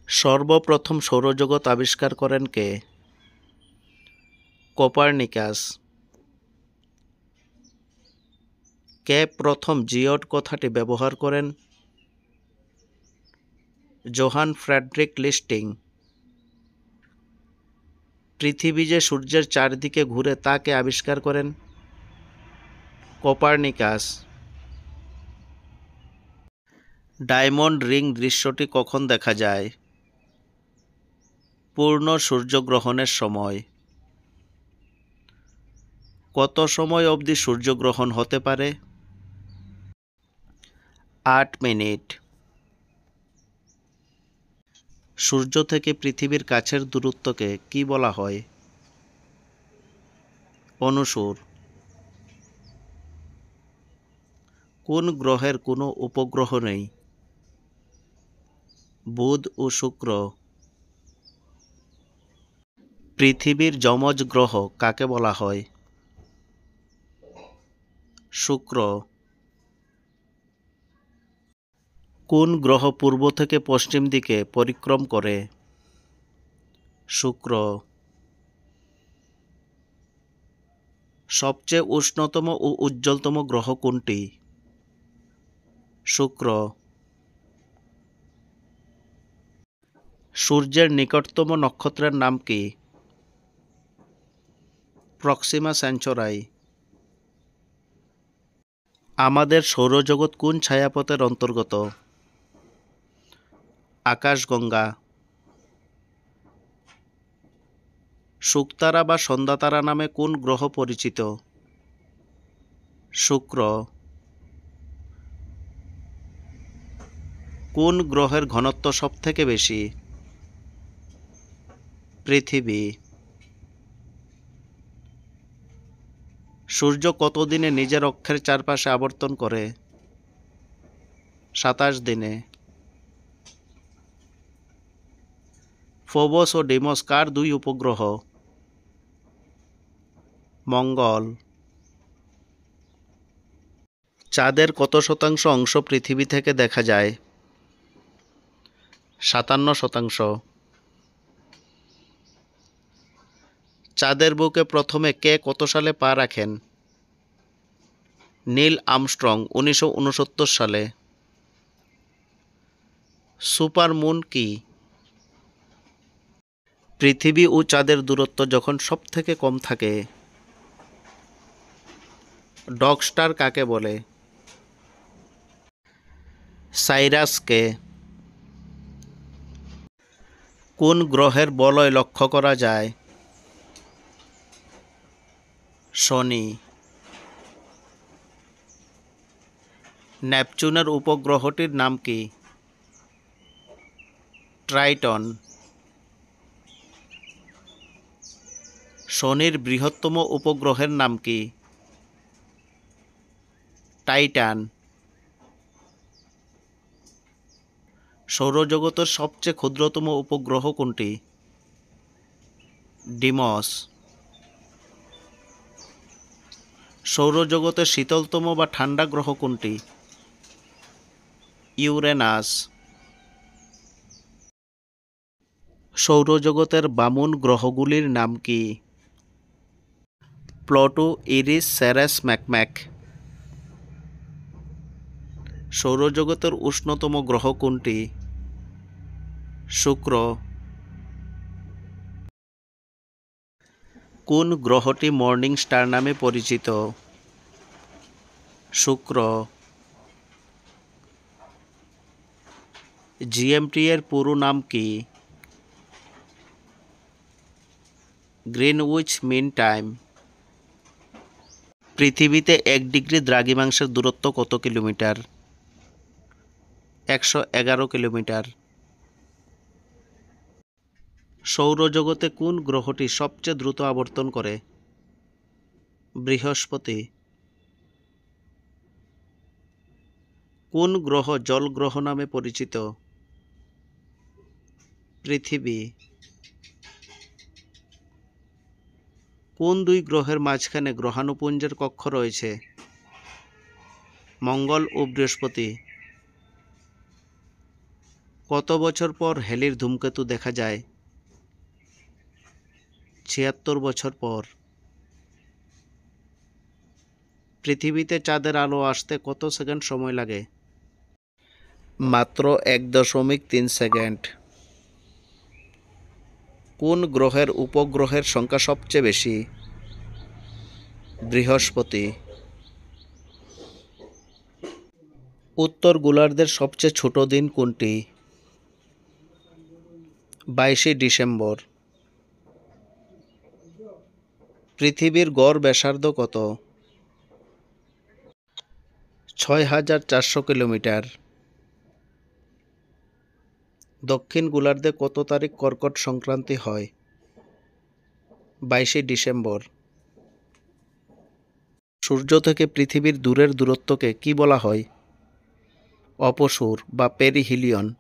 সর্বপ্রথম সৌরজগৎ আবিষ্কার করেন কে? কোপার্নিকাস। কে প্রথম জিওড কথাটি ব্যবহার করেন? Johann Friedrich Listing. পৃথিবী যে সূর্যের চারদিকে ঘুরে তা কে আবিষ্কার করেন? কোপার্নিকাস। ডায়মন্ড রিং দৃশ্যটি কখন দেখা যায়? পূর্ণ সূর্যগ্রহণের সময়। কত সময় অবধি সূর্যগ্রহণ হতে পারে? 8 মিনিট। সূর্য থেকে পৃথিবীর কাছের দূরত্বকে কি বলা হয়? অনুসুর। কোন গ্রহের কোনো উপগ্রহ নেই? বুধ ও শুক্র। পৃথিবীর যমজ গ্রহ কাকে বলা হয়? শুক্র। কোন গ্রহ পূর্ব থেকে পশ্চিম দিকে পরিক্রম করে? শুক্র। সবচেয়ে উষ্ণতম ও উজ্জ্বলতম গ্রহ কোনটি? শুক্র। সূর্যের নিকটতম নক্ষত্রের নাম কি? প্রক্সিমা সেঞ্চুরাই। আমাদের সৌরজগৎ কোন ছায়াপথের অন্তর্গত? আকাশগঙ্গা। শুকতারা বা সন্ধ্যাতারা নামে কোন গ্রহ পরিচিত? শুক্র। কোন গ্রহের ঘনত্ব সবথেকে বেশি? পৃথিবী। সূর্য কত দিনে নিজের অক্ষের চারপাশে আবর্তন করে? 27 দিনে। ফোবস ও ডিমস কার দুই উপগ্রহ? মঙ্গল। চাঁদের কত শতাংশ অংশ পৃথিবী থেকে দেখা যায়? 57%। চাঁদের বুকে প্রথমে কে কত সালে পা রাখেন? নীল আর্মস্ট্রং 1969 সালে। সুপারমুন কি? পৃথিবী ও চাঁদের দূরত্ব যখন সবথেকে কম থাকে? ডগ স্টার কাকে বলে? সাইরাসকে। কোন গ্রহের বলয় লক্ষ্য করা যায়? শনি। নেপচুনের উপগ্রহটির নাম কি? ট্রাইটন। শনির বৃহত্তম উপগ্রহের নাম কি? টাইটান। সৌরজগতের সবচেয়ে ক্ষুদ্রতম উপগ্রহ কোনটি? ডিমস। সৌরজগতের শীতলতম বা ঠান্ডা গ্রহ কোনটি? ইউরেনাস। সৌরজগতের বামন গ্রহগুলির নাম কি? Pluto, Eris, Ceres, Makemake. সৌরজগতের উষ্ণতম গ্রহ কোনটি? শুক্র। কোন গ্রহটি মর্নিং স্টার নামে পরিচিত? শুক্র। জিএমটি এর পুরো নাম কি? Greenwich mean time. পৃথিবীতে 1 ডিগ্রি দ্রাঘিমাংশের দূরত্ব কত কিলোমিটার? 111 কিলোমিটার। সৌরজগতে কোন গ্রহটি সবচেয়ে দ্রুত আবর্তন করে? বৃহস্পতি। কোন গ্রহ জল গ্রহ নামে পরিচিত? পৃথিবী। কোন দুই গ্রহের মাঝখানে গ্রহাণুপুঞ্জের কক্ষ রয়েছে? মঙ্গল ও বৃহস্পতি। কত বছর পর হ্যালির ধূমকেতু দেখা যায়? ৭৬ বছর পর। পৃথিবীতে চাঁদের আলো আসতে কত সেকেন্ড সময় লাগে? মাত্র ১.৩ সেকেন্ড। কোন গ্রহের উপগ্রহের সংখ্যা সবচেয়ে বেশি? বৃহস্পতি। উত্তর গোলার্ধের সবচেয়ে ছোট দিন কোনটি? ২২শে ডিসেম্বর। পৃথিবীর গড় ব্যাসার্ধ কত? ৬,৪০০ কিলোমিটার। দক্ষিণ গোলার্ধে কত তারিখ কর্কট সংক্রান্তি হয়? ২২শে ডিসেম্বর। সূর্য থেকে পৃথিবীর দূরের দূরত্বকে কি বলা হয়? অপসূর বা পেরিহিলিয়ন।